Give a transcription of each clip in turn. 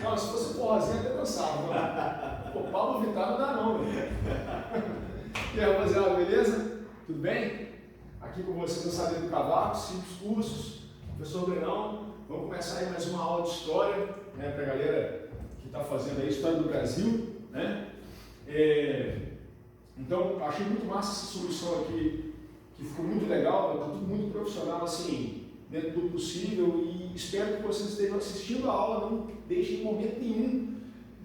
Não, se fosse forrozinho até dançava. Não. Pô, Pablo Vittar não dá não, velho. E aí, rapaziada, beleza? Tudo bem? Aqui com vocês no Saber do Cavaco, 5 cursos, professor Brenão. Vamos começar aí mais uma aula de história, né, pra galera que está fazendo aí História do Brasil, né? Então, achei muito massa essa solução aqui, que ficou muito legal, está tudo muito profissional, assim, dentro do possível, e espero que vocês estejam assistindo a aula, não deixem em momento nenhum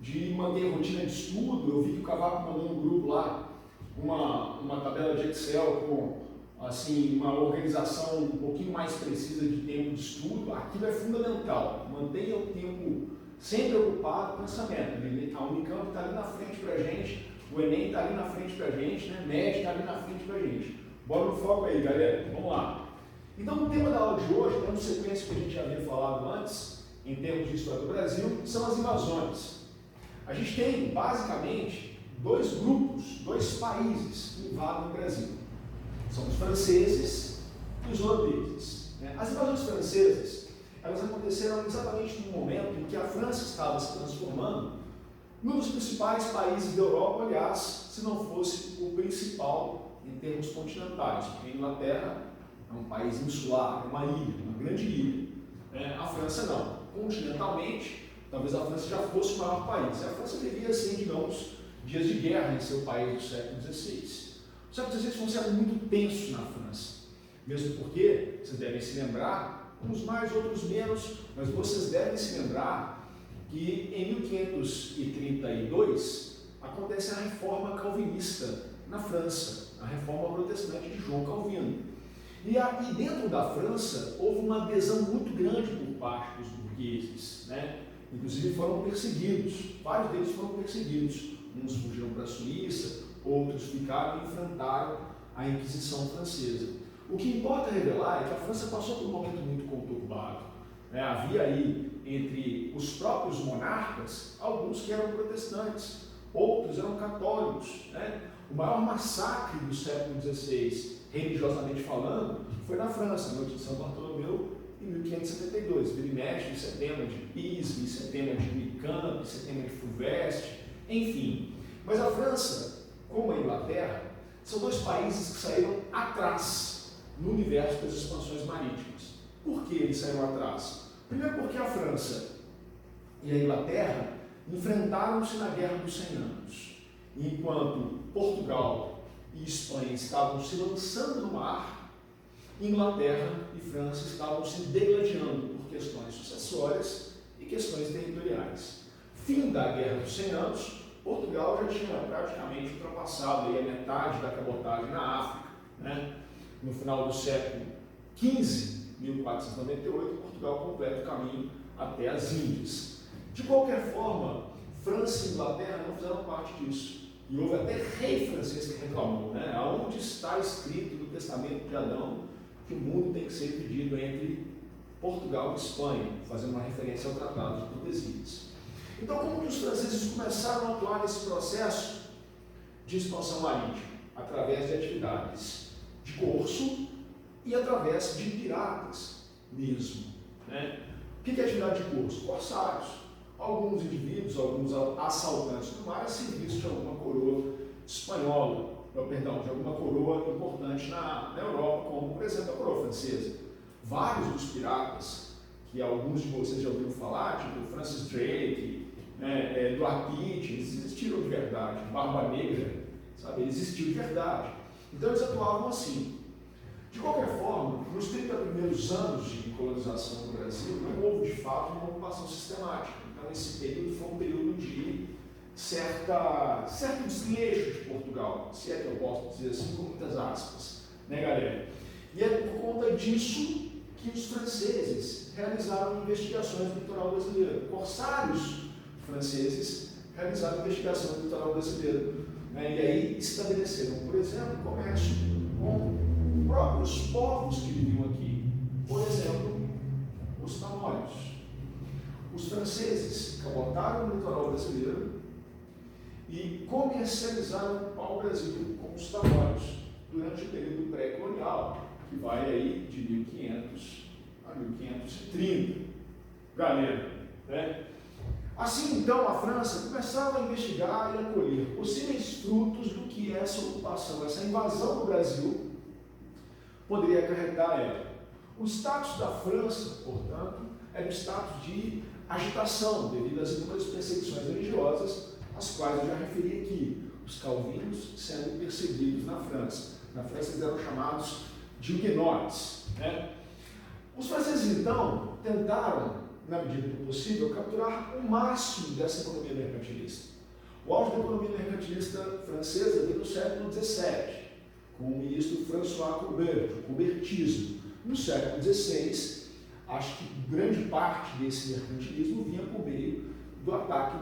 de manter a rotina de estudo. Eu vi que o Cavaco mandou no grupo lá uma tabela de Excel com, assim, uma organização um pouquinho mais precisa de tempo de estudo. Aquilo é fundamental, mantenha o tempo sempre ocupado com essa meta. A Unicamp está ali na frente para a gente, o Enem está ali na frente para a gente, né? MED está ali na frente para a gente. Bora no foco aí, galera, vamos lá. Então, o tema da aula de hoje, dando sequência que a gente já havia falado antes, em termos de história do Brasil, são as invasões. A gente tem, basicamente, dois grupos, dois países que invadem o Brasil. São os franceses e os holandeses. As invasões francesas, elas aconteceram exatamente no momento em que a França estava se transformando num dos principais países da Europa, aliás, se não fosse o principal em termos continentais, porque a Inglaterra é um país insular, é uma ilha, uma grande ilha. A França não. Continentalmente, talvez a França já fosse o maior país. A França vivia, assim, digamos, dias de guerra em seu país do século XVI. O século XVI foi um século muito tenso na França, mesmo porque, vocês devem se lembrar, uns mais, outros menos, mas vocês devem se lembrar que em 1532 acontece a reforma calvinista na França, a reforma protestante de João Calvino. E dentro da França houve uma adesão muito grande por parte dos burgueses, né? Inclusive foram perseguidos, vários deles foram perseguidos, uns fugiram para a Suíça, outros ficaram e enfrentaram a Inquisição francesa. O que importa revelar é que a França passou por um momento muito conturbado. Havia aí entre os próprios monarcas alguns que eram protestantes, outros eram católicos. O maior massacre do século XVI, religiosamente falando, foi na França, na noite de São Bartolomeu, em 1572. Vira e mexe, em setembro de Pise, em setembro de Nicamp, em setembro de Fulvestre, enfim. Mas a França, como a Inglaterra, são dois países que saíram atrás no universo das expansões marítimas. Por que eles saíram atrás? Primeiro porque a França e a Inglaterra enfrentaram-se na Guerra dos 100 Anos. Enquanto Portugal e Espanha estavam se lançando no mar, Inglaterra e França estavam se degladiando por questões sucessórias e questões territoriais. Fim da Guerra dos 100 Anos, Portugal já tinha praticamente ultrapassado aí a metade da cabotagem na África. No final do século XV, 1498, Portugal completa o caminho até as Índias. De qualquer forma, França e Inglaterra não fizeram parte disso. E houve até rei francês que reclamou, aonde está escrito no Testamento de Adão que o mundo tem que ser dividido entre Portugal e Espanha, fazendo uma referência ao Tratado de Tordesilhas. Então, como que os franceses começaram a atuar nesse processo de expansão marítima? Através de atividades de corso e através de piratas mesmo. O que é atividade de corso? Corsários. Alguns indivíduos, alguns assaltantes do mar, a serviço de alguma coroa espanhola, de alguma coroa importante na Europa, como, por exemplo, a coroa francesa. Vários dos piratas, que alguns de vocês já ouviram falar, tipo Francis Drake, Edward Pitt, eles existiram de verdade. Barba Negra, sabe? Ele existiu de verdade. Então eles atuavam assim. De qualquer forma, nos 30 primeiros anos de colonização do Brasil, não houve de fato uma ocupação sistemática. Então esse período foi um período de certo desleixo de Portugal, se é que eu posso dizer assim, com muitas aspas, galera? E é por conta disso que os franceses realizaram investigações no litoral brasileiro. Corsários franceses realizaram investigação no litoral brasileiro. E aí estabeleceram, por exemplo, comércio com próprios povos que viviam aqui. Por exemplo, os tamoios. Os franceses cabotaram no litoral brasileiro e comercializaram o pau-brasil com os tamoios durante o período pré-colonial, que vai aí de 1500 a 1530. Galera, Assim, então, a França começava a investigar e a colher possíveis frutos do que essa ocupação, essa invasão do Brasil, poderia acarretar a ela. O status da França, portanto, era um status de agitação, devido às inúmeras perseguições religiosas, às quais eu já referi aqui, os calvinos sendo perseguidos na França. Na França eles eram chamados de huguenotes, né? Os franceses, então, tentaram, na medida do possível, capturar o máximo dessa economia mercantilista. O auge da economia mercantilista francesa veio no século XVII, com o ministro François Colbert, o Colbertismo. No século XVI, acho que grande parte desse mercantilismo vinha por meio do ataque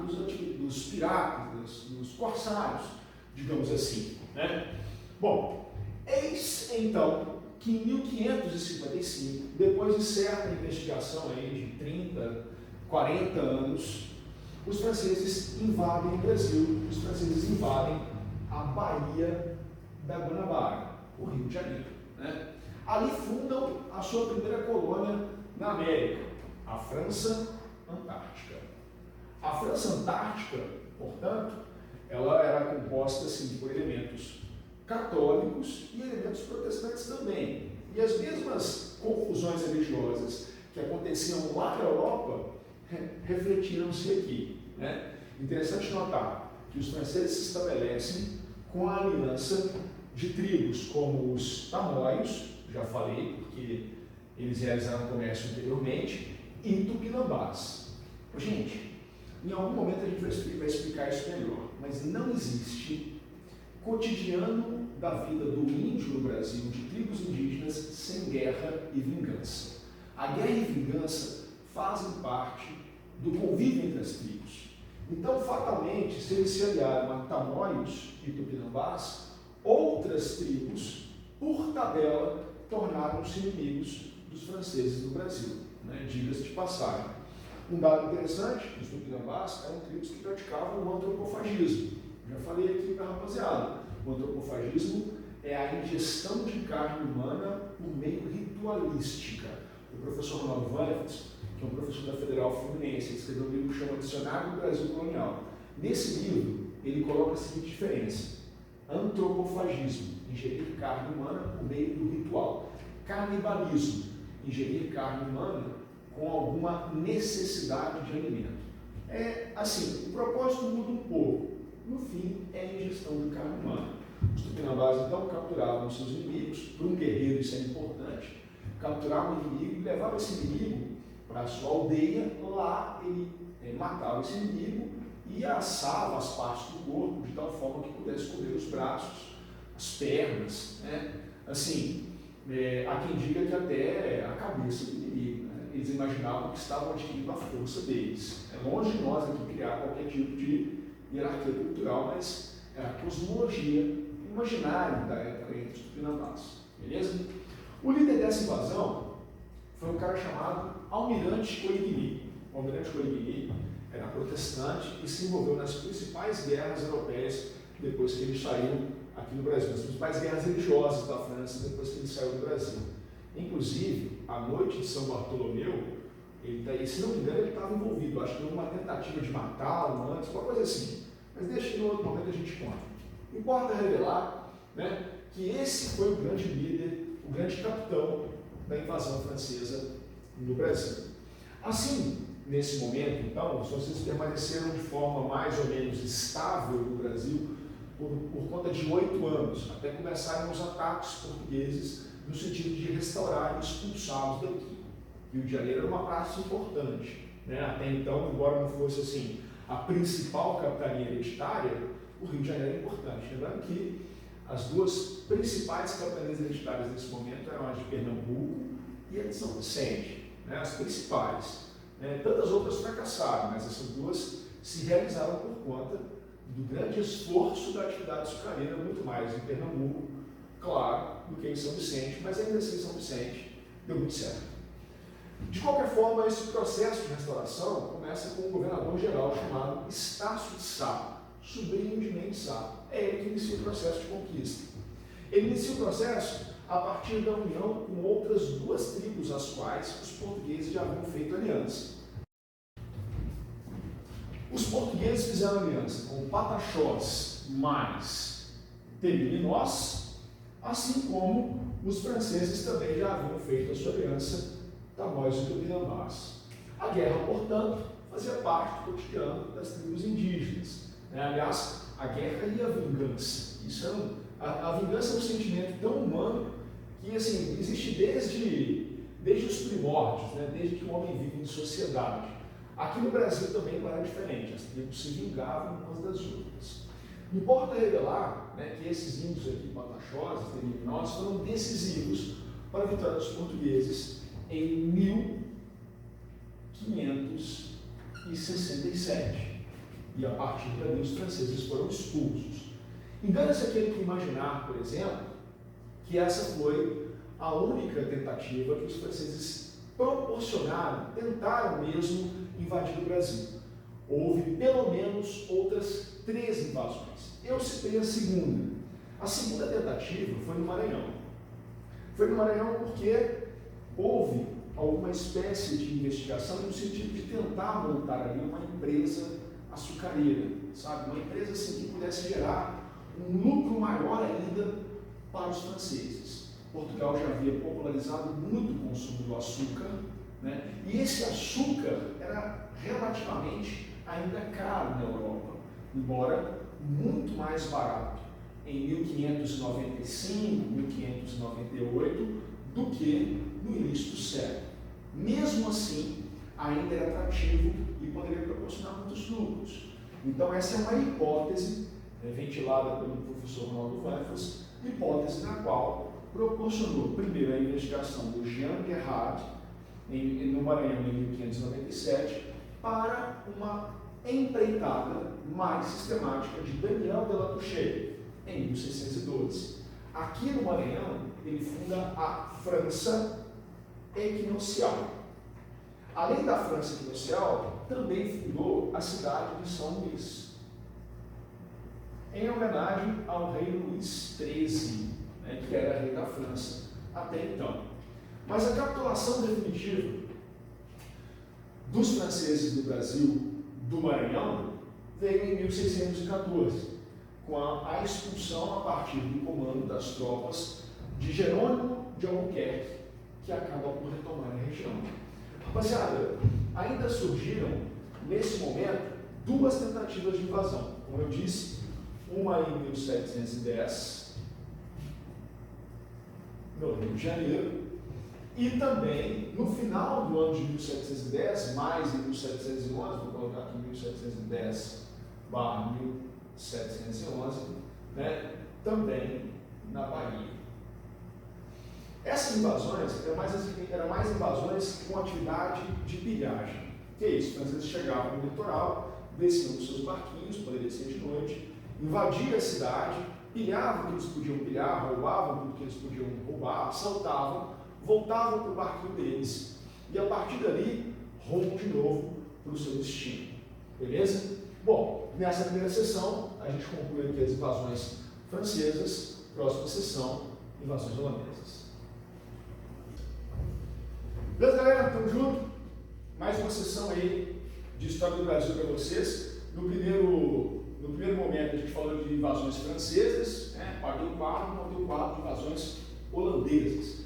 dos piratas, dos corsários, digamos assim, né? Bom, eis então que em 1555, depois de certa investigação aí de 30, 40 anos, os franceses invadem o Brasil, os franceses invadem a Baía da Guanabara, o Rio de Janeiro, né? Ali fundam a sua primeira colônia na América, a França Antártica. A França Antártica, portanto, ela era composta assim, por elementos católicos e elementos protestantes também. E as mesmas confusões religiosas que aconteciam lá na Europa refletiram-se aqui, né? Interessante notar que os franceses se estabelecem com a aliança de tribos como os tamoios, já falei, porque eles realizaram comércio anteriormente, e tupinambás. Gente, em algum momento a gente vai explicar isso melhor, mas não existe cotidiano da vida do índio no Brasil, de tribos indígenas, sem guerra e vingança. A guerra e vingança fazem parte do convívio entre as tribos. Então, fatalmente, se eles se aliaram a tamoios e tupinambás, outras tribos, por tabela, tornaram-se inimigos dos franceses no Brasil, né? Diga-se de passagem. Um dado interessante, os tupinambás eram tribos que praticavam o antropofagismo. Já falei aqui para a rapaziada, o antropofagismo é a ingestão de carne humana por meio ritualística. O professor Ronaldo Vanderfits, que é um professor da Federal Fluminense, ele escreveu um livro que chama Dicionário do Brasil Colonial. Nesse livro, ele coloca a seguinte diferença: antropofagismo, ingerir carne humana por meio do ritual. Canibalismo, ingerir carne humana com alguma necessidade de alimento. É assim, o propósito muda um pouco. No fim, é a ingestão de carne humana. Os tupinambás, então, capturavam seus inimigos. Para um guerreiro isso é importante. Capturavam o inimigo e levavam esse inimigo para a sua aldeia. Lá ele matava esse inimigo e assava as partes do corpo de tal forma que pudesse comer os braços, as pernas, né? Assim, há quem diga que até a cabeça do inimigo, né? Eles imaginavam que estavam adquirindo a força deles. É longe de nós aqui criar qualquer tipo de hierarquia cultural, mas é a cosmologia imaginária da época entre os tupinambás, beleza? O líder dessa invasão foi um cara chamado Almirante Coligny. O Almirante Coligny era protestante e se envolveu nas principais guerras europeias depois que ele saiu aqui no Brasil, nas principais guerras religiosas da França depois que ele saiu do Brasil. Inclusive, a noite de São Bartolomeu, se não me engano, ele estava envolvido. Acho que houve uma tentativa de matá-lo antes, uma coisa assim. Mas deixa que no outro momento a gente conta. Importa revelar, né, que esse foi o grande líder, o grande capitão da invasão francesa no Brasil. Assim, nesse momento, então, os franceses permaneceram de forma mais ou menos estável no Brasil por conta de 8 anos, até começarem os ataques portugueses no sentido de restaurar e expulsá-los daqui. Rio de Janeiro era uma praça importante, né? Até então, embora não fosse assim a principal capitania hereditária, o Rio de Janeiro é importante. Lembrando que as duas principais capitanias hereditárias nesse momento eram as de Pernambuco e a de São Vicente, né? As principais. Tantas outras fracassaram, mas essas duas se realizaram por conta do grande esforço da atividade açucareira, muito mais em Pernambuco, claro, do que em São Vicente, mas ainda assim São Vicente deu muito certo. De qualquer forma, esse processo de restauração começa com um governador-geral chamado Estácio de Sá, sobrinho de Mendes Sá. É ele que inicia o processo de conquista. Ele inicia o processo a partir da união com outras duas tribos, as quais os portugueses já haviam feito aliança. Os portugueses fizeram aliança com Pataxós mais Temiminós, assim como os franceses também já haviam feito a sua aliança Tamoios e Tupinambás. A guerra, portanto, fazia parte do cotidiano das tribos indígenas. Aliás, a guerra e a vingança. A vingança é um sentimento tão humano que assim, existe desde os primórdios, desde que o homem vive em sociedade. Aqui no Brasil também não era diferente, as tribos se vingavam umas das outras. Importa revelar que esses índios aqui, Pataxós e Temiminós, foram decisivos para a vitória dos portugueses em 1567. E a partir dali os franceses foram expulsos. Engana-se aquele que imaginar, por exemplo, que essa foi a única tentativa que os franceses proporcionaram, tentaram mesmo invadir o Brasil. Houve pelo menos outras 3 invasões. Eu citei a segunda. A segunda tentativa foi no Maranhão. Foi no Maranhão porque houve alguma espécie de investigação no sentido de tentar montar ali uma empresa açucareira, sabe? Uma empresa assim que pudesse gerar um lucro maior ainda para os franceses. Portugal já havia popularizado muito o consumo do açúcar, e esse açúcar era relativamente ainda caro na Europa, embora muito mais barato em 1595, 1598 do que no início do século. Mesmo assim, ainda era atrativo e poderia proporcionar muitos lucros. Então essa é uma hipótese ventilada pelo professor Ronaldo Walras, hipótese na qual proporcionou primeiro a investigação do Jean Guerard no Maranhão em 1597 para uma empreitada mais sistemática de Daniel de La Touche em 1612. Aqui no Maranhão ele funda a França Equinocial. Além da França Equinocial, também fundou a cidade de São Luís, em homenagem ao rei Luís XIII, que era rei da França até então. Mas a capitulação definitiva dos franceses do Brasil, do Maranhão, veio em 1614, com a expulsão a partir do comando das tropas de Jerônimo de Albuquerque, que acaba por retomar a região. Rapaziada, ainda surgiram, nesse momento, 2 tentativas de invasão. Como eu disse, uma em 1710, no Rio de Janeiro, e também no final do ano de 1710, mais em 1711, vou colocar aqui 1710/1711, também na Bahia. Essas invasões eram mais invasões com atividade de pilhagem. Que é isso? Os franceses chegavam no litoral, desciam dos seus barquinhos, poderia ser de noite, invadiam a cidade, pilhavam o que eles podiam pilhar, roubavam tudo que eles podiam roubar, assaltavam, voltavam para o barquinho deles e a partir dali rumam de novo para o seu destino. Beleza? Bom, nessa primeira sessão a gente conclui aqui as invasões francesas, próxima sessão, invasões holandesas. Beleza, galera? Tamo junto? Mais uma sessão aí de História do Brasil para vocês. No primeiro momento a gente falou de invasões francesas, paguei o quadro, montei o quadro de invasões holandesas.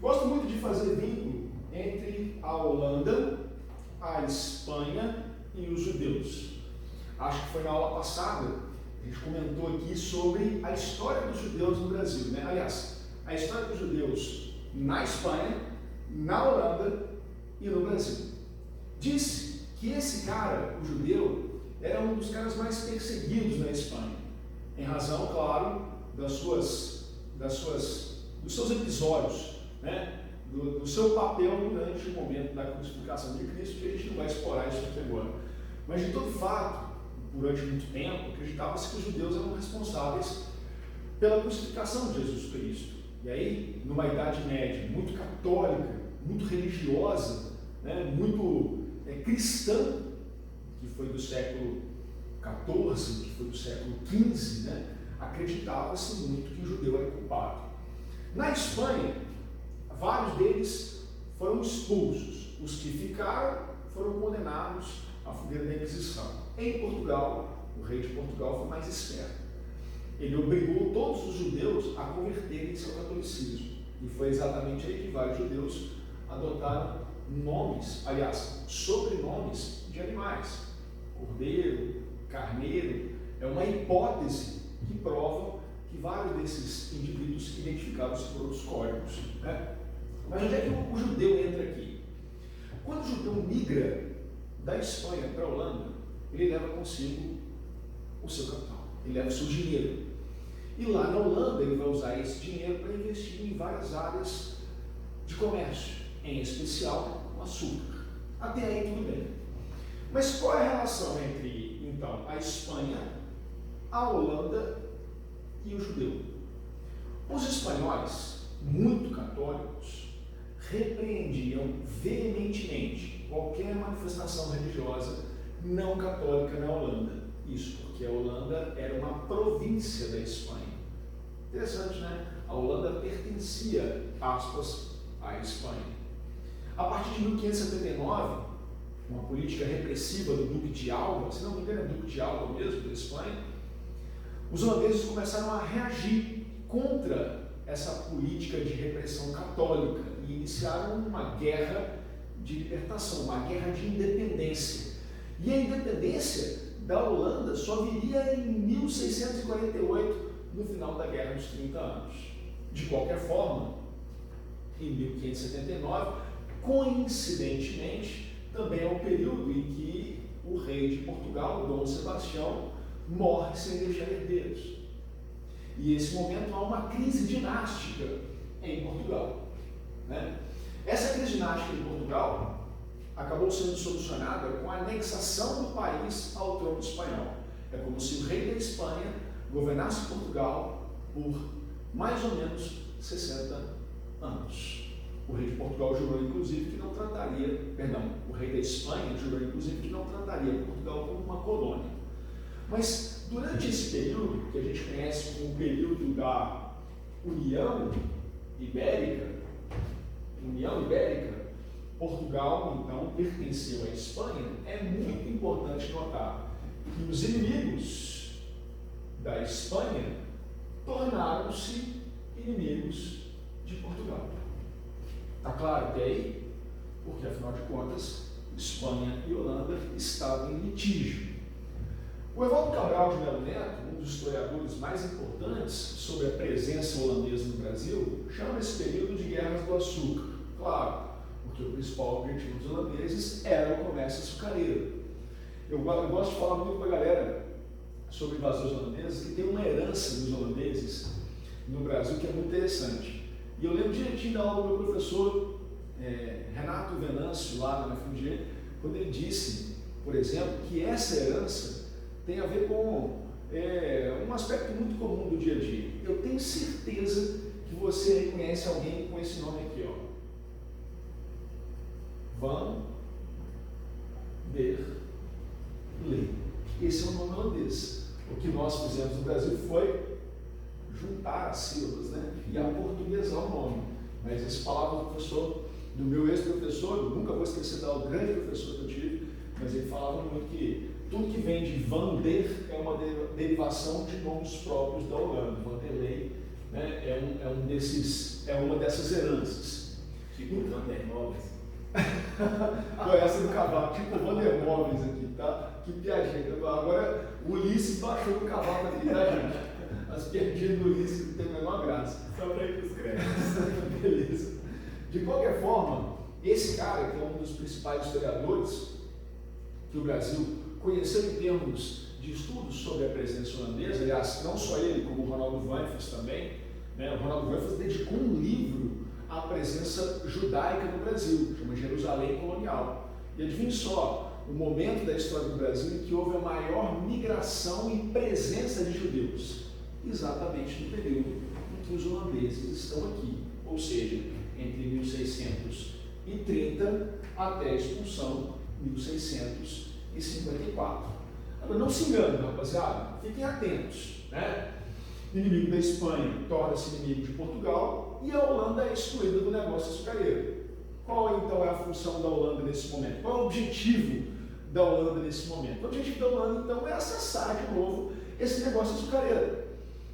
Gosto muito de fazer vínculo entre a Holanda, a Espanha e os judeus. Acho que foi na aula passada, a gente comentou aqui sobre a história dos judeus no Brasil, Aliás, a história dos judeus na Espanha, na Holanda e no Brasil. Disse que esse cara, o judeu, era um dos caras mais perseguidos na Espanha, em razão, claro, dos seus episódios, do seu papel durante o momento da crucificação de Cristo, que a gente não vai explorar isso aqui agora. Mas, de todo fato, durante muito tempo, acreditava-se que os judeus eram responsáveis pela crucificação de Jesus Cristo. E aí, numa Idade Média muito católica, muito religiosa, muito cristã, que foi do século XIV, que foi do século XV, acreditava-se muito que o judeu era culpado. Na Espanha, vários deles foram expulsos. Os que ficaram foram condenados a fogueira da Inquisição. Em Portugal, o rei de Portugal foi mais esperto. Ele obrigou todos os judeus a converterem-se ao catolicismo. E foi exatamente aí que vários judeus adotaram nomes, aliás, sobrenomes de animais. Cordeiro, carneiro, é uma hipótese que prova que vários desses indivíduos identificavam-se por outros códigos. Né? Mas onde é que o judeu entra aqui? Quando o judeu migra da Espanha para a Holanda, ele leva consigo o seu capital, ele leva o seu dinheiro. E lá na Holanda ele vai usar esse dinheiro para investir em várias áreas de comércio, em especial o açúcar. Até aí tudo bem. Mas qual é a relação entre, então, a Espanha, a Holanda e o judeu? Os espanhóis, muito católicos, repreendiam veementemente qualquer manifestação religiosa não católica na Holanda. Isso porque a Holanda era uma província da Espanha. Interessante, né? A Holanda pertencia, aspas, à Espanha. A partir de 1579, uma política repressiva do Duque de Alba, se não me engano é Duque de Alba mesmo, da Espanha, os holandeses começaram a reagir contra essa política de repressão católica e iniciaram uma guerra de libertação, uma guerra de independência. E a independência da Holanda só viria em 1648, no final da Guerra dos 30 Anos. De qualquer forma, em 1579, coincidentemente, também é o período em que o rei de Portugal, Dom Sebastião, morre sem deixar herdeiros. E nesse momento há uma crise dinástica em Portugal. Né? Essa crise dinástica de Portugal acabou sendo solucionada com a anexação do país ao trono espanhol. É como se o rei da Espanha governasse Portugal por mais ou menos 60 anos. O rei de Portugal jurou, inclusive, que não trataria, o rei da Espanha jurou, inclusive, que não trataria Portugal como uma colônia. Mas, durante esse período, que a gente conhece como o período da União Ibérica, Portugal, então, pertenceu à Espanha. É muito importante notar que os inimigos da Espanha tornaram-se inimigos de Portugal. Está claro até aí? Porque, afinal de contas, Espanha e Holanda estavam em litígio. O Evaldo Cabral de Melo Neto, um dos historiadores mais importantes sobre a presença holandesa no Brasil, chama esse período de Guerras do Açúcar. Claro, porque o principal objetivo dos holandeses era o comércio açucareiro. Eu gosto de falar muito com a galera sobre invasores holandeses, que tem uma herança dos holandeses no Brasil que é muito interessante. E eu lembro direitinho da aula do meu professor Renato Venâncio, lá na FMG, quando ele disse, por exemplo, que essa herança tem a ver com um aspecto muito comum do dia a dia. Eu tenho certeza que você reconhece alguém com esse nome aqui, ó. Van der Leyen. Esse é o nome holandês. O que nós fizemos no Brasil foi juntar as sílabas, né? E aportuguesar o nome. Mas essa palavra do professor, do meu ex-professor, nunca vou esquecer do grande professor que eu tive, mas ele falava muito que tudo que vem de Van der é uma derivação de nomes próprios da Holanda. Van der Leyen, né, é uma dessas heranças. Tipo Van der Moles. Essa do cavalo, tipo Van der Moles aqui, tá? Que piadinha. Agora o Ulisses baixou do cavalo aqui, tá, gente? As piadinhas do Ulisses não tem a menor graça. Só para ir para os créditos. Beleza. De qualquer forma, esse cara, que é um dos principais historiadores que o Brasil conheceu em termos de estudos sobre a presença holandesa, aliás, não só ele, como o Ronaldo Vanfels também, né? O Ronaldo Vanfels dedicou um livro à presença judaica no Brasil, chama Jerusalém Colonial. E adivinhe só, o momento da história do Brasil em que houve a maior migração e presença de judeus, exatamente no período em que os holandeses estão aqui, ou seja, entre 1630 até a expulsão, 1654. Agora, não se enganem, rapaziada, fiquem atentos, né? O inimigo da Espanha torna-se inimigo de Portugal e a Holanda é excluída do negócio açucareiro. Qual então é a função da Holanda nesse momento? Qual é o objetivo da Holanda nesse momento? O objetivo da Holanda, então, é acessar de novo esse negócio açucareiro.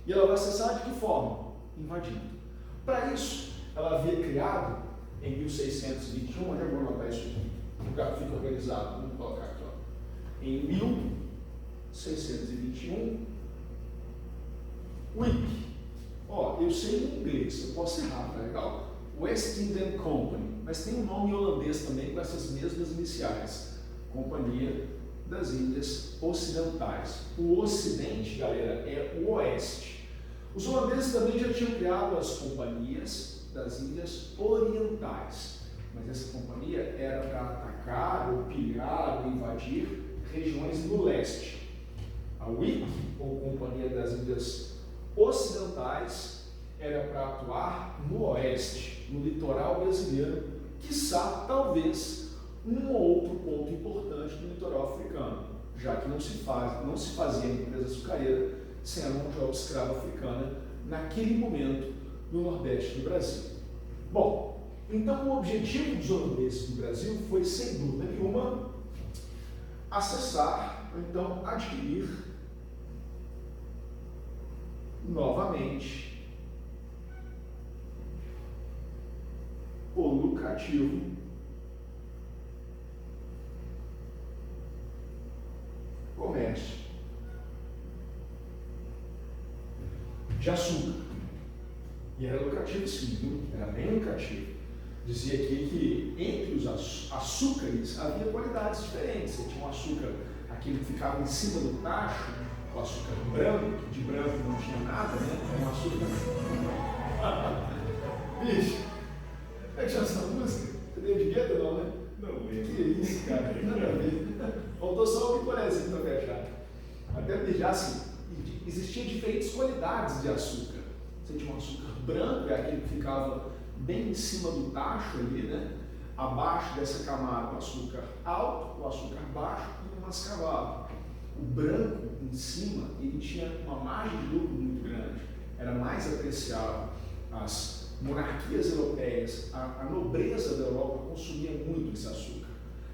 E ela vai acessar de que forma? Invadindo. Para isso, ela havia criado, em 1621, onde eu vou anotar isso aqui, o lugar que fica organizado, vamos colocar aqui, ó. Em 1621, WIC. Ó, eu sei em inglês, eu posso errar, tá legal? West Indian Company, mas tem um nome holandês também com essas mesmas iniciais. Companhia das Índias Ocidentais. O Ocidente, galera, é o Oeste. Os holandeses também já tinham criado as companhias das Índias Orientais, mas essa companhia era para atacar, ou pilhar, ou invadir regiões no leste. A WIC, ou Companhia das Índias Ocidentais, era para atuar no oeste, no litoral brasileiro, quiçá, talvez, um ou outro ponto importante do litoral africano, já que não se fazia empresa açucareira sem a mão de obra escrava africana naquele momento no nordeste do Brasil. Bom, então o objetivo dos holandeses no Brasil foi, sem dúvida nenhuma, acessar, ou então adquirir novamente o lucrativo comércio de açúcar. E era lucrativo sim, viu? Era bem lucrativo. Dizia aqui que entre os açúcares havia qualidades diferentes. Você tinha um açúcar, aquele que ficava em cima do tacho, o açúcar branco, que de branco não tinha nada, né? Era um açúcar. Bicho, como é que chama essa música? Você deu de gueto não, né? Não lembro. Que isso, cara? Nada a ver. Faltou só o picolézinho para viajar. Até já assim, existiam diferentes qualidades de açúcar. Você tinha um açúcar branco, é aquele que ficava bem em cima do tacho ali, né? Abaixo dessa camada, o açúcar alto, o açúcar baixo e o mascavado. O branco em cima, ele tinha uma margem de lucro muito grande, era mais apreciável. As monarquias europeias, a nobreza da Europa consumia muito esse açúcar.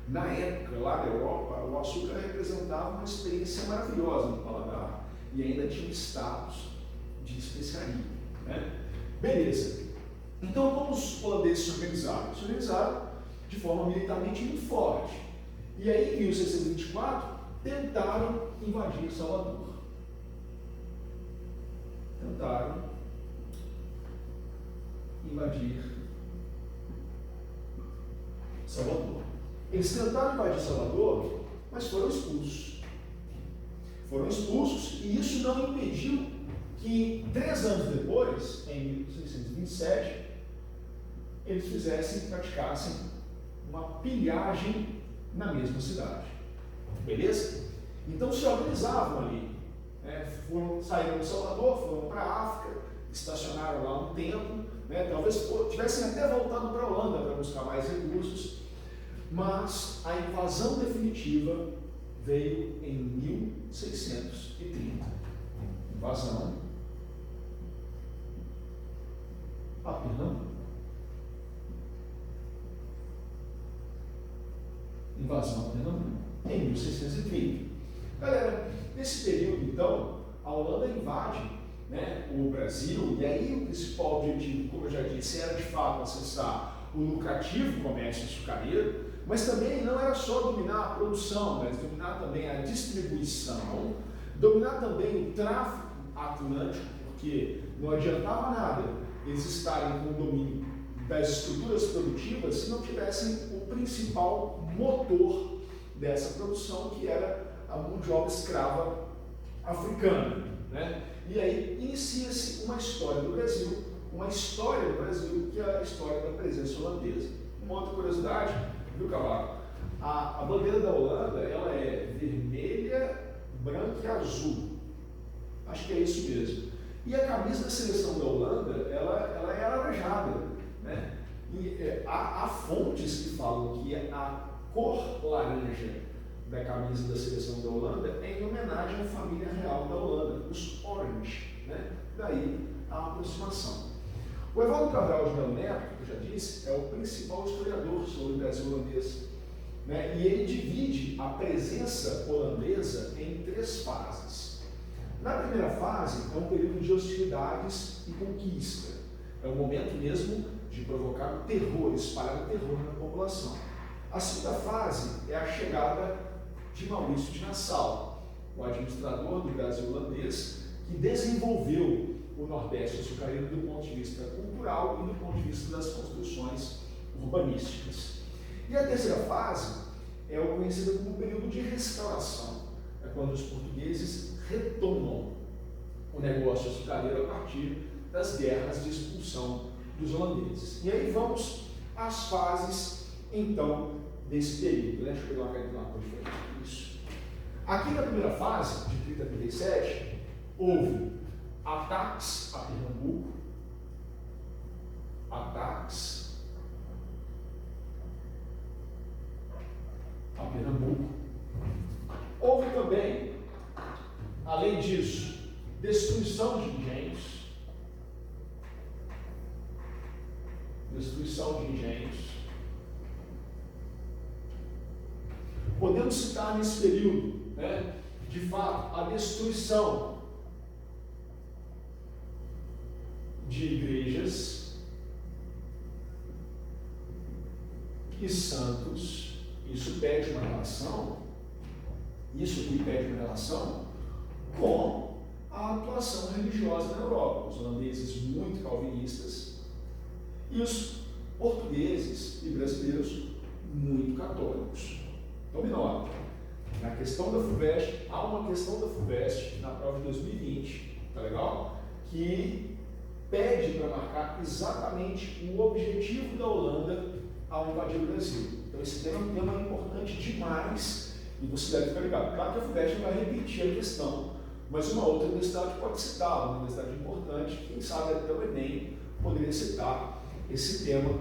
Na época, lá da Europa, o açúcar representava uma experiência maravilhosa no paladar e ainda tinha um status de especiaria, né? Beleza. Então, como os holandeses se organizaram? Se organizaram de forma militarmente muito forte. E aí, em 1624, tentaram invadir Salvador. Tentaram invadir Salvador. Eles tentaram invadir Salvador, mas foram expulsos. Foram expulsos e isso não impediu que 3 anos depois, em 1627, eles praticassem uma pilhagem na mesma cidade. Beleza? Então se organizavam ali. Saíram de Salvador, foram para a África, estacionaram lá um tempo, né? Talvez tivessem até voltado para a Holanda para buscar mais recursos, mas a invasão definitiva veio em 1630. Invasão a Pernambuco. Invasão a Pernambuco em 1630. Galera, nesse período, então, a Holanda invade, né, o Brasil, e aí o principal objetivo, como eu já disse, era de fato acessar o lucrativo comércio açucareiro, mas também não era só dominar a produção, mas dominar também a distribuição, dominar também o tráfego atlântico, porque não adiantava nada eles estarem com o domínio das estruturas produtivas se não tivessem o principal motor dessa produção, que era a mão de obra escrava africana, né? E aí inicia-se uma história do Brasil, que é a história da presença holandesa. Uma outra curiosidade, viu, Cavaco? A bandeira da Holanda, ela é vermelha, branca e azul. Acho que é isso mesmo. E a camisa da seleção da Holanda, ela é alaranjada, né? E há fontes que falam que a cor laranja da camisa da seleção da Holanda é em homenagem à família real da Holanda, os Orange, né? Daí a aproximação. O Evaldo Cabral de Melo Neto, que eu já disse, é o principal historiador sobre o Brasil holandês. né? E ele divide a presença holandesa em 3 fases. Na primeira fase é um período de hostilidades e conquista. É um momento mesmo de provocar o terror, espalhar o terror na população. A segunda fase é a chegada de Maurício de Nassau, o administrador do Brasil holandês, que desenvolveu o Nordeste açucareiro do ponto de vista cultural e do ponto de vista das construções urbanísticas. E a terceira fase é o conhecido como período de restauração. É quando os portugueses retomam o negócio açucareiro a partir das guerras de expulsão dos holandeses. E aí vamos às fases, então, desse período. Deixa eu pegar uma caneta lá para diferente. Isso. Aqui na primeira fase, de 30 a 37, houve ataques a Pernambuco, Houve também, além disso, destruição de engenhos, Podemos citar nesse período, né, de fato, a destruição de igrejas e santos. Isso pede uma relação, com a atuação religiosa na Europa. Os holandeses muito calvinistas e os portugueses e brasileiros muito católicos. Tome nota, na questão da FUVEST, há uma questão da FUVEST na prova de 2020, tá legal? Que pede para marcar exatamente o objetivo da Holanda ao invadir o Brasil. Então esse tema é um tema importante demais e você deve ficar ligado. Claro que a FUVEST não vai repetir a questão, mas uma outra universidade pode citar, uma universidade importante, quem sabe até o Enem poderia citar esse tema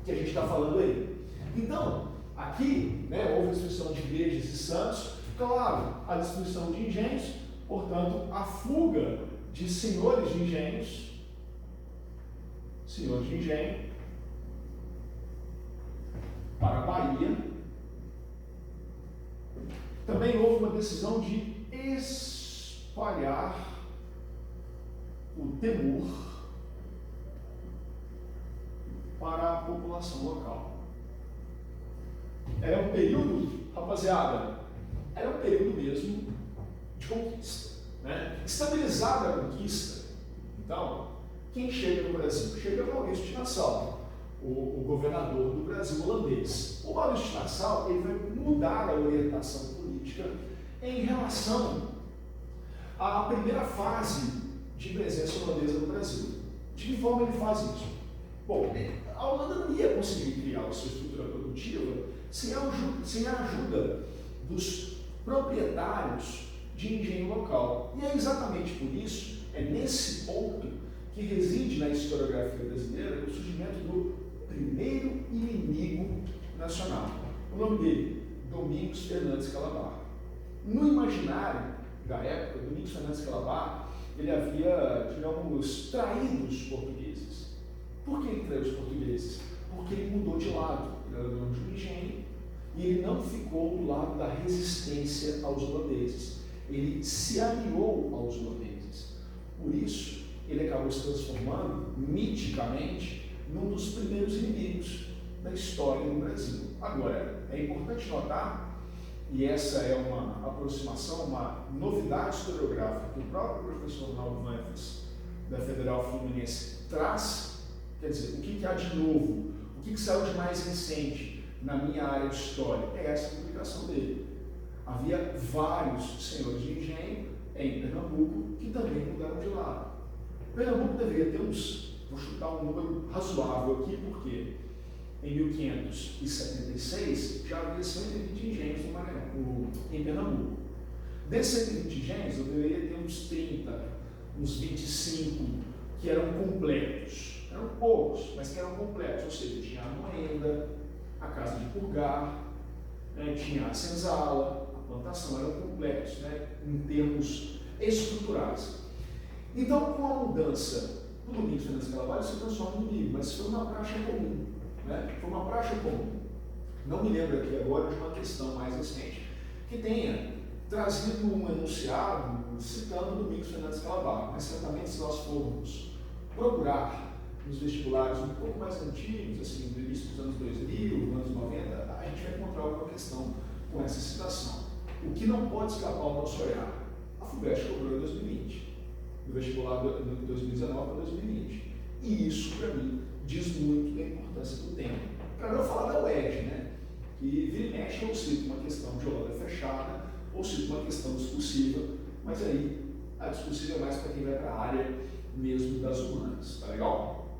que a gente está falando aí. Então, aqui, né, houve a destruição de igrejas e santos, claro, a destruição de engenhos, portanto, a fuga de senhores de engenho, para a Bahia. Também houve uma decisão de espalhar o temor para a população local. Era um período, rapaziada, era um período mesmo de conquista, né? Estabilizada a conquista. Então, quem chega no Brasil? Chega Maurício de Nassau, o governador do Brasil holandês. O Maurício de Nassau, ele vai mudar a orientação política em relação à primeira fase de presença holandesa no Brasil. De que forma ele faz isso? Bom, a Holanda não ia conseguir criar a sua estrutura produtiva sem a ajuda dos proprietários de engenho local. E é exatamente por isso, é nesse ponto que reside na historiografia brasileira o surgimento do primeiro inimigo nacional. O nome dele, Domingos Fernandes Calabar. No imaginário da época, Domingos Fernandes Calabar, ele havia, digamos, traído os portugueses. Por que ele traiu os portugueses? Porque ele mudou de lado. Ele era dono de um engenho e ele não ficou do lado da resistência aos holandeses. Ele se aliou aos holandeses. Por isso, ele acabou se transformando, miticamente, num dos primeiros inimigos da história do Brasil. Agora, é importante notar, e essa é uma aproximação, uma novidade historiográfica que o próprio professor Ronaldo Manfres, da Federal Fluminense, traz. Quer dizer, o que há de novo? O que saiu de mais recente na minha área de história? É essa publicação dele. Havia vários senhores de engenho em Pernambuco que também mudaram de lado. Pernambuco deveria ter vou chutar um número razoável aqui, porque em 1576 já havia 120 engenhos no Maranhão, em Pernambuco. Desses 120 engenhos, eu deveria ter uns 30, uns 25 que eram completos. Eram poucos, mas que eram completos, ou seja, tinha a moenda, a casa de purgar, né, tinha a senzala, a plantação, eram completos, né, em termos estruturais. Então, com a mudança do Domingos Fernandes Calabar, se transforma em inimigo, mas foi uma praxe comum, né? Foi uma praxe comum. não me lembro aqui agora de uma questão mais recente, que tenha trazido um enunciado citando Domingos Fernandes Calabarro, mas certamente se nós formos procurar nos vestibulares um pouco mais antigos, assim, do início dos anos 2000, anos 90, a gente vai encontrar alguma questão com essa citação. O que não pode escapar ao nosso olhar, a FUVEST cobrou em 2020, do vestibular de 2019 para 2020. E isso, para mim, diz muito da importância do tempo. Para não falar da UERJ, né? Que vira e mexe ou cita uma questão de ordem fechada, ou cita uma questão discursiva, mas aí a discursiva é mais para quem vai para a área mesmo das humanas, tá legal?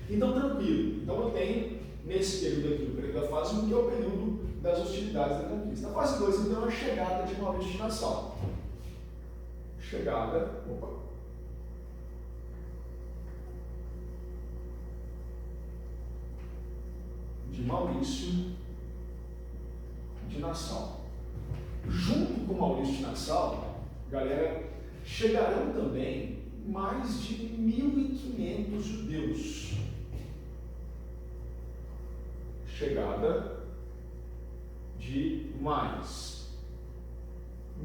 Então, tranquilo. Então, eu tenho, nesse período aqui, o período da fase 1, que é o período das hostilidades da conquista. A fase 2, então, é a chegada de Maurício de Nassau. Chegada, de Maurício de Nassau. Junto com Maurício de Nassau, galera, chegarão também mais de 1.500 judeus. Chegada de mais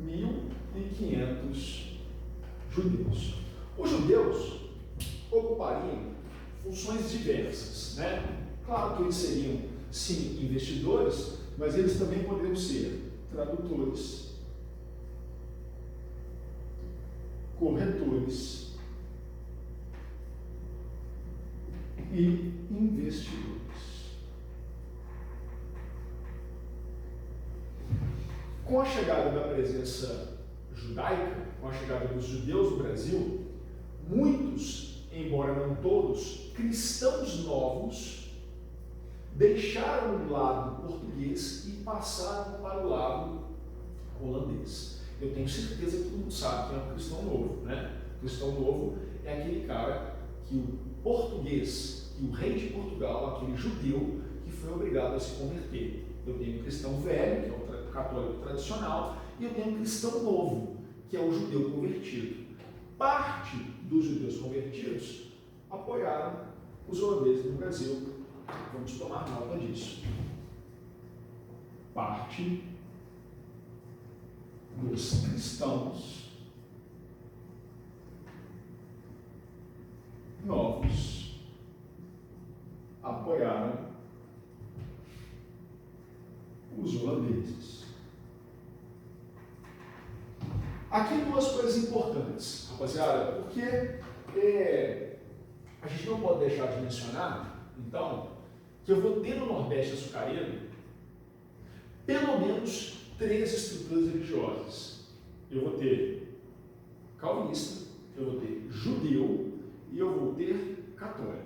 1.500 judeus. Os judeus ocupariam funções diversas, né? Claro que eles seriam, sim, investidores, mas eles também poderiam ser tradutores, corretores e investidores. Com a chegada da presença judaica, com a chegada dos judeus no Brasil, muitos, embora não todos, cristãos novos deixaram o lado português e passaram para o lado holandês. Eu tenho certeza que todo mundo sabe que é um cristão novo, né? O cristão novo é aquele cara que o português, que o rei de Portugal, aquele judeu que foi obrigado a se converter. Eu tenho um cristão velho, que é o católico tradicional, e eu tenho um cristão novo, que é o judeu convertido. Parte dos judeus convertidos apoiaram os holandeses no Brasil. Vamos tomar nota disso. Parte dos cristãos novos apoiaram os holandeses. Aqui duas coisas importantes, rapaziada, porque a gente não pode deixar de mencionar, então, que eu vou ter no Nordeste açucareiro pelo menos 3 estruturas religiosas. Eu vou ter calvinista, eu vou ter judeu e eu vou ter católico.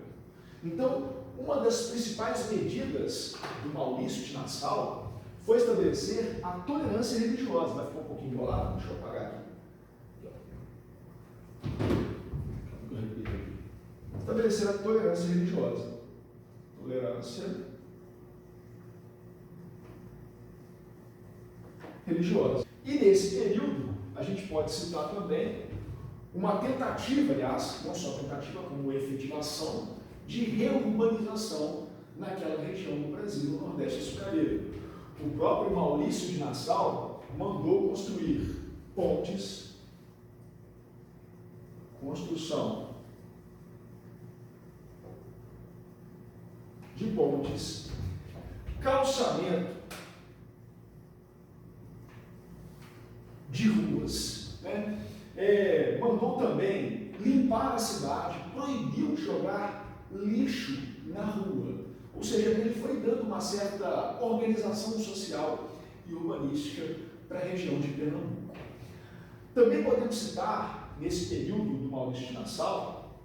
Então, uma das principais medidas do Maurício de Nassau foi estabelecer a tolerância religiosa. Vai ficar um pouquinho enrolado? Deixa eu apagar aqui. Eu repito aqui. Estabelecer a tolerância religiosa. Tolerância religiosa. E nesse período, a gente pode citar também uma tentativa, aliás, não só tentativa, como efetivação, de reurbanização naquela região do Brasil, no Nordeste açucareiro. O próprio Maurício de Nassau mandou construir pontes, construção de pontes, calçamento de ruas, né? Mandou também limpar a cidade, proibiu de jogar lixo na rua. Ou seja, ele foi dando uma certa organização social e urbanística para a região de Pernambuco. Também podemos citar, nesse período do Maurício de Nassau,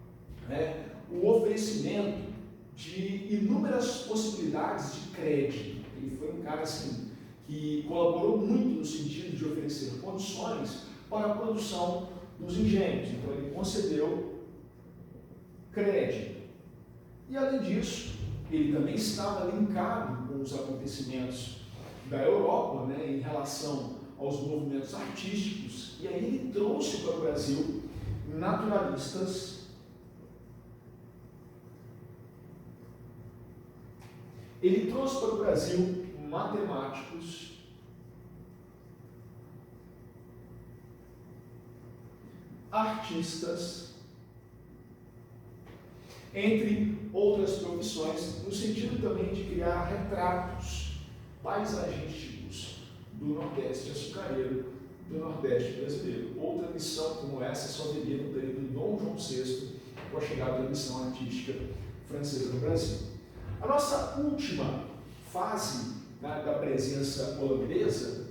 né, o oferecimento de inúmeras possibilidades de crédito. Ele foi um cara assim, que colaborou muito no sentido de oferecer condições para a produção dos engenhos. Então, ele concedeu crédito. E, além disso, ele também estava linkado com os acontecimentos da Europa, né, em relação aos movimentos artísticos, e aí ele trouxe para o Brasil naturalistas, ele trouxe para o Brasil matemáticos, artistas, entre outras profissões, no sentido também de criar retratos paisagísticos do Nordeste açucareiro, do Nordeste brasileiro. Outra missão como essa só viria no período de Dom João VI, com a chegada da missão artística francesa no Brasil. A nossa última fase, né, da presença holandesa,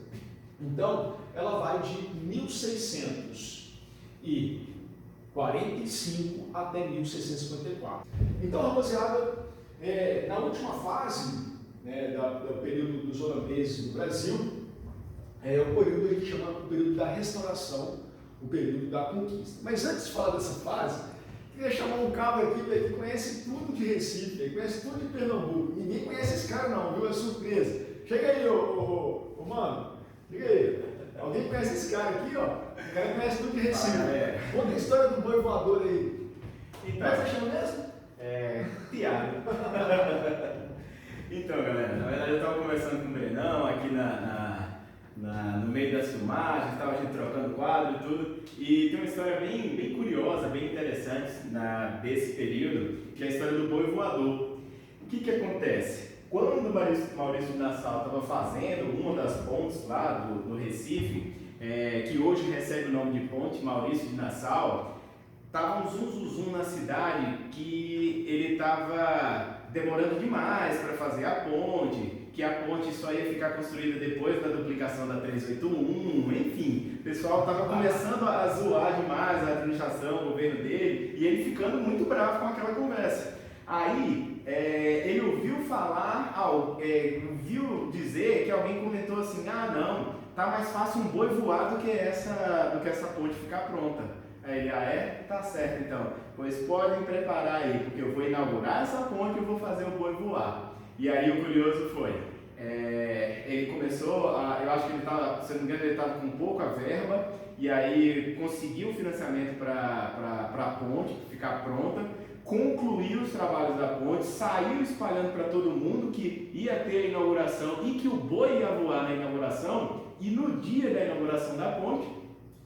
então, ela vai de 1645 até 1654. Então, rapaziada, na última fase, né, do período dos holandeses no Brasil, é o período que a gente chama o período da restauração, o período da conquista. Mas antes de falar dessa fase, queria chamar um cabra aqui que conhece tudo de Recife, ele conhece tudo de Pernambuco. Ninguém conhece esse cara não, viu? É surpresa. Chega aí, mano. Chega aí. Alguém conhece esse cara aqui, ó? O cara conhece tudo de Recife. Conta a história do boi voador aí. Então, como é que você chama mesmo? Tiago. Então, galera, na verdade eu estava conversando com o Brenão aqui no meio das filmagens, estava a gente trocando quadro e tudo, e tem uma história bem curiosa, bem interessante desse período, que é a história do boi voador. O que acontece? Quando o Maurício de Nassau estava fazendo uma das pontes lá do Recife, que hoje recebe o nome de Ponte Maurício de Nassau, estava um zum na cidade que ele estava demorando demais para fazer a ponte, que a ponte só ia ficar construída depois da duplicação da 381, enfim, o pessoal estava começando a zoar demais a administração, o governo dele, e ele ficando muito bravo com aquela conversa. Aí, ele ouviu falar, ouviu dizer que alguém comentou assim, não, tá mais fácil um boi voar do que essa ponte ficar pronta. Aí ele, tá certo então, pois podem preparar aí, porque eu vou inaugurar essa ponte e eu vou fazer o boi voar. E aí o curioso foi, ele começou, eu acho que ele estava, se não me engano, ele estava com pouca verba, e aí conseguiu o financiamento para a ponte ficar pronta, concluiu os trabalhos da ponte, saiu espalhando para todo mundo que ia ter a inauguração e que o boi ia voar na inauguração, e no dia da inauguração da ponte,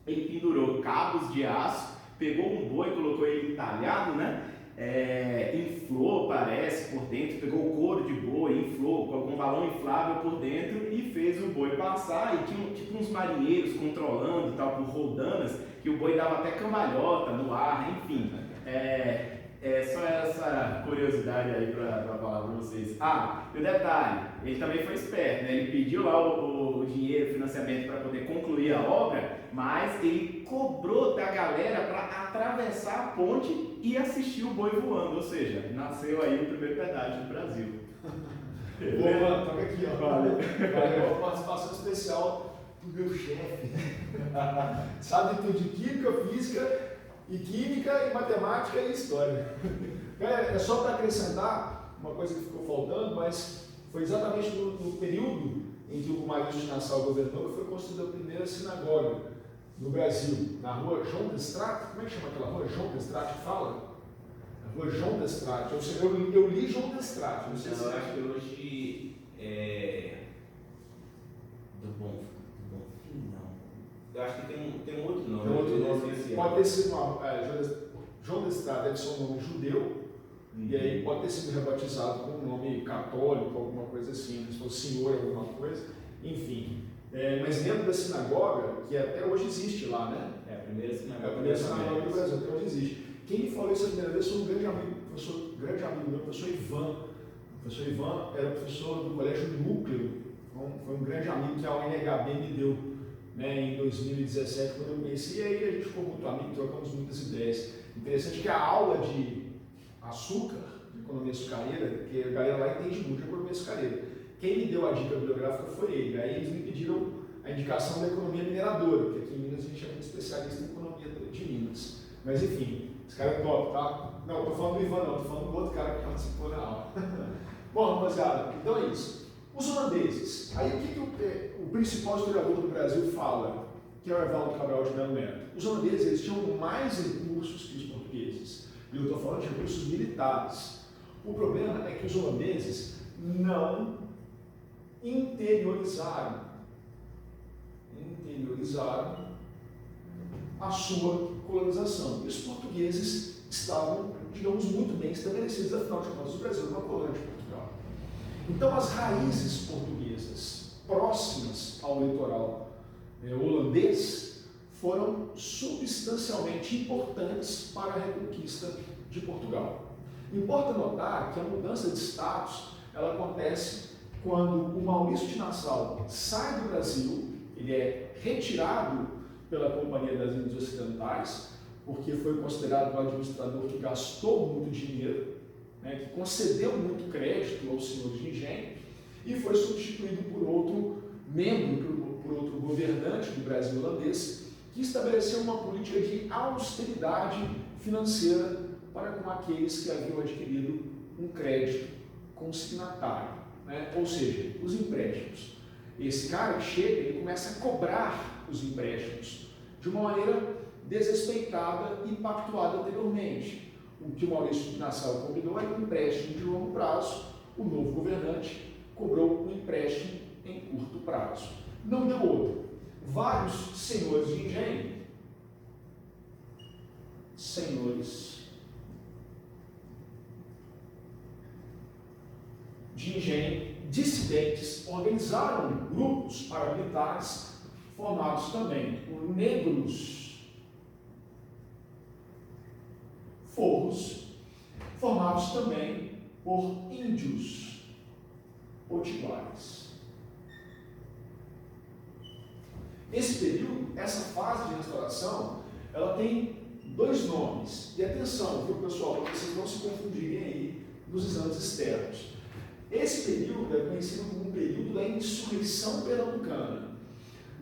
ele pendurou cabos de aço, pegou um boi, colocou ele entalhado, né? Inflou, parece, por dentro, pegou o couro de boi, inflou, colocou um balão inflável por dentro e fez o boi passar. E tinha tipo uns marinheiros controlando, tal, por roldanas, que o boi dava até cambalhota no ar, enfim. Só essa curiosidade aí para falar para vocês. E o detalhe, ele também foi esperto, né? Ele pediu lá o dinheiro, o financiamento para poder concluir a obra, mas ele cobrou da galera para atravessar a ponte e assistir o boi voando, ou seja, nasceu aí o primeiro pedágio do Brasil. Boa, toca aqui, ó. Valeu uma participação especial do meu chefe. Sabe tudo de química, física, e química, e matemática e história. Galera, é só para acrescentar uma coisa que ficou faltando, mas foi exatamente no período em que o Maurício de Nassau governou que foi construída a primeira sinagoga no Brasil, na rua João Destrato. Como é que chama aquela rua? João Destrato fala? A rua João Destrato. Eu li João Destrato. Não sei se eu acho que hoje do Bonfim, não. Eu acho que tem um outro nome. Tem outro nome. Pode ter sido João Destrato deve ser um nome judeu, e aí pode ter sido rebatizado com um nome católico, alguma coisa assim, se fosse senhor, alguma coisa, enfim. Mas dentro da sinagoga, que até hoje existe lá, né? É a primeira sinagoga. É a primeira sinagoga do Brasil, até hoje existe. Quem me falou isso a primeira vez foi um grande amigo meu, o professor Ivan. O professor Ivan era professor do Colégio Núcleo, foi um grande amigo que a UNHB me deu, né, em 2017, quando eu conheci, e aí a gente ficou muito amigo, trocamos muitas ideias. Interessante que a aula de açúcar, de economia açucareira, que a galera lá entende muito de economia açucareira, quem me deu a dica bibliográfica foi ele. Aí eles me pediram a indicação da economia mineradora, porque aqui em Minas a gente é muito especialista em economia de Minas. Mas enfim, esse cara é top, tá? Não, eu tô falando do Ivan, não, tô falando do outro cara que participou da aula. Bom, rapaziada, então é isso. Os holandeses, aí o que o principal historiador do Brasil fala, que é o Evaldo Cabral de Melo Neto? Os holandeses eles tinham mais recursos que os portugueses, e eu estou falando de recursos militares. O problema é que os holandeses não interiorizaram a sua colonização. E os portugueses estavam, digamos, muito bem estabelecidos, afinal de contas, o Brasil era uma colônia de Portugal. Então, as raízes portuguesas próximas ao litoral holandês foram substancialmente importantes para a reconquista de Portugal. Importa notar que a mudança de status ela acontece quando o Maurício de Nassau sai do Brasil, ele é retirado pela Companhia das Índias Ocidentais, porque foi considerado um administrador que gastou muito dinheiro, que concedeu muito crédito aos senhores de engenho, e foi substituído por outro membro, por outro governante do Brasil holandês, que estabeleceu uma política de austeridade financeira para com aqueles que haviam adquirido um crédito consignatário, ou seja, os empréstimos. Esse cara que chega, ele começa a cobrar os empréstimos de uma maneira desrespeitada e pactuada anteriormente. O que o Maurício de Nassau combinou era um empréstimo de longo prazo, o novo governante cobrou um empréstimo em curto prazo. Não deu outro. Vários senhores de engenho, dissidentes, organizaram grupos paramilitares formados também por negros forros, formados também por índios potiguares. Esse período, essa fase de restauração, ela tem dois nomes. E atenção, viu, pessoal, para vocês não se confundirem aí nos exames externos. Esse período é conhecido como o período da insurreição pernambucana.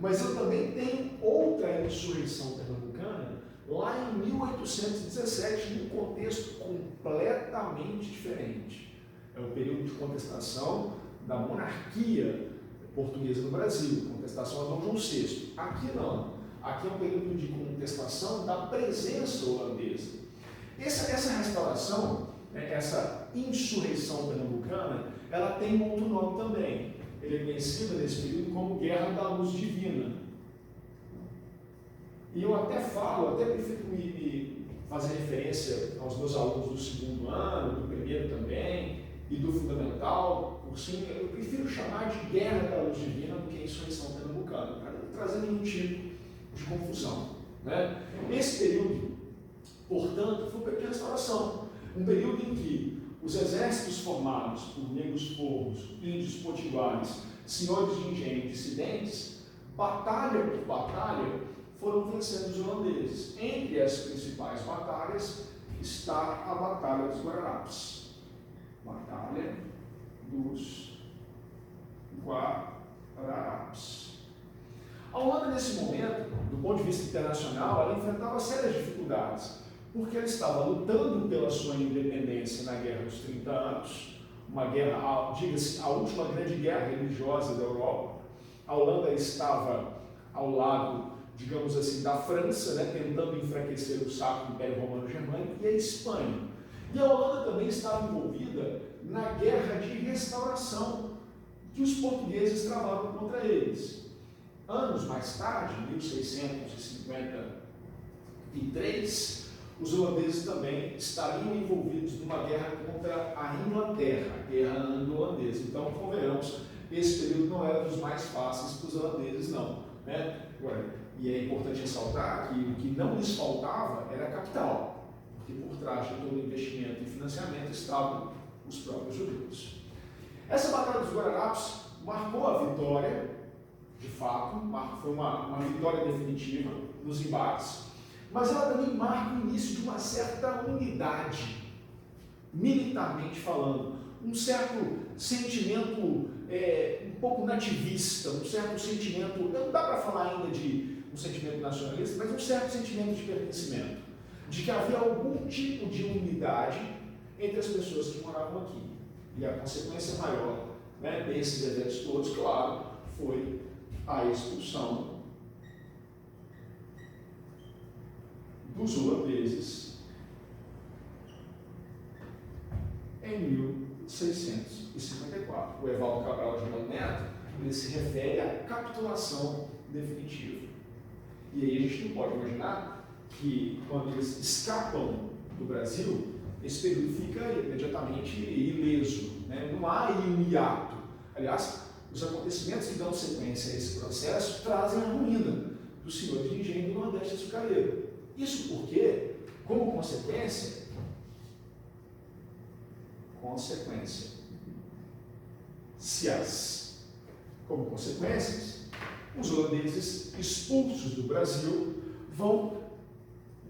Mas eu também tenho outra insurreição pernambucana lá em 1817, num contexto completamente diferente. É o período de contestação da monarquia portuguesa no Brasil, contestação a Dom João VI. Aqui não. Aqui é um período de contestação da presença holandesa. Essa restauração, essa insurreição pernambucana, ela tem um outro nome também. Ele é conhecido nesse período como Guerra da Luz Divina. E eu até prefiro me fazer referência aos meus alunos do segundo ano, do primeiro também, e do fundamental, por cima, eu prefiro chamar de Guerra da Luz Divina do que insurreição pernambucana, para não trazer nenhum tipo de confusão. Esse período, portanto, foi um período de restauração, um período em que os exércitos formados por negros forros, índios potiguares, senhores de engenho e dissidentes, batalha por batalha, foram vencendo os holandeses. Entre as principais batalhas está a Batalha dos Guararapes. Batalha dos Guararapes. A Holanda, nesse momento, do ponto de vista internacional, ela enfrentava sérias dificuldades, porque ela estava lutando pela sua independência na Guerra dos 30 Anos, uma guerra, diga-se, a última grande guerra religiosa da Europa. A Holanda estava ao lado, digamos assim, da França, tentando enfraquecer o Sacro Império Romano Germânico, e a Espanha. E a Holanda também estava envolvida na Guerra de Restauração, que os portugueses travavam contra eles. Anos mais tarde, em 1653, os holandeses também estariam envolvidos numa guerra contra a Inglaterra, a guerra anglo-holandesa. Então, convenhamos, esse período não era dos mais fáceis para os holandeses, não. E é importante ressaltar que o que não lhes faltava era capital, porque por trás de todo o investimento e financiamento estavam os próprios judeus. Essa Batalha dos Guararapes marcou a vitória, de fato, foi uma vitória definitiva nos embates, mas ela também marca o início de uma certa unidade, militarmente falando, um certo sentimento um pouco nativista, um certo sentimento, não dá para falar ainda de um sentimento nacionalista, mas um certo sentimento de pertencimento, de que havia algum tipo de unidade entre as pessoas que moravam aqui. E a consequência maior desses eventos todos, claro, foi a expulsão dos holandeses em 1654. O Evaldo Cabral de Melo Neto, ele se refere à capitulação definitiva. E aí a gente não pode imaginar que quando eles escapam do Brasil, esse período fica imediatamente ileso, né? Não há aí um hiato. Aliás, os acontecimentos que dão sequência a esse processo trazem a ruína do senhor de engenho do Nordeste açucareiro. Isso porque, como consequência, como consequências, os holandeses expulsos do Brasil vão,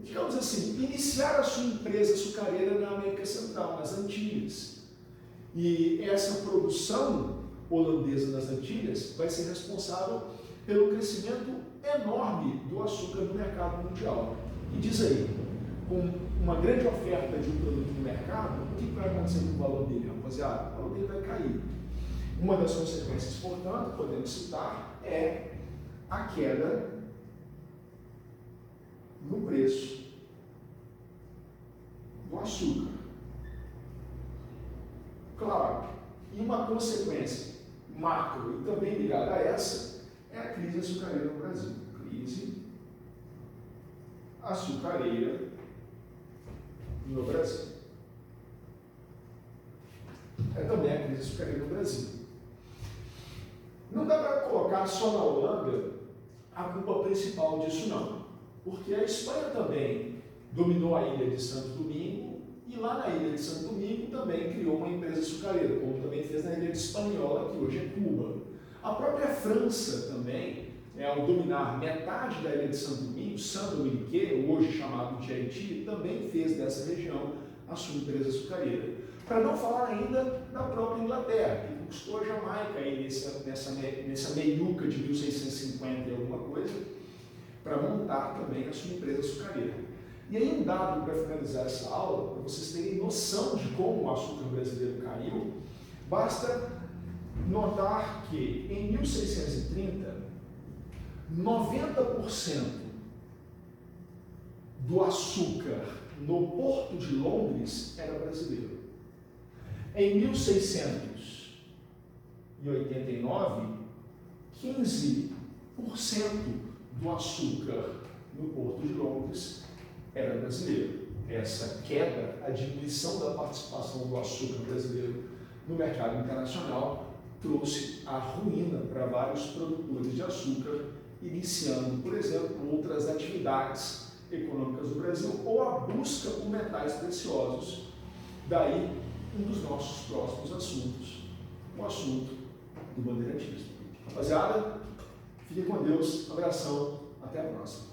digamos assim, iniciar a sua empresa açucareira na América Central, nas Antilhas. E essa produção holandesa nas Antilhas vai ser responsável pelo crescimento enorme do açúcar no mercado mundial. E diz aí, com uma grande oferta de um produto no mercado, o que vai acontecer com o valor dele, rapaziada? O valor dele vai cair. Uma das consequências, portanto, podemos citar, é a queda no preço do açúcar. Claro, e uma consequência macro e também ligada a essa é a crise açucareira no Brasil. Crise açucareira no Brasil. É também a crise açucareira no Brasil. Não dá para colocar só na Holanda a culpa principal disso, não. Porque a Espanha também dominou a ilha de Santo Domingo e lá na ilha de Santo Domingo também criou uma empresa açucareira, como também fez na ilha de Hispaniola, que hoje é Cuba. A própria França também, ao dominar metade da ilha de Santo Domingo, Saint-Domingue, hoje chamado de Haiti, também fez dessa região a sua empresa açucareira. Para não falar ainda da própria Inglaterra, que conquistou a Jamaica aí nessa meiuca de 1650 e alguma coisa, para montar também a sua empresa açucareira. E aí um dado para finalizar essa aula, para vocês terem noção de como o açúcar brasileiro caiu, basta notar que em 1630, 90% do açúcar no Porto de Londres era brasileiro. Em 1689, 15% do açúcar no Porto de Londres era brasileiro. Essa queda, a diminuição da participação do açúcar brasileiro no mercado internacional, trouxe a ruína para vários produtores de açúcar, iniciando, por exemplo, outras atividades econômicas do Brasil ou a busca por metais preciosos. Daí, um dos nossos próximos assuntos, o assunto do bandeirantismo. Rapaziada, fiquem com Deus, abração, até a próxima.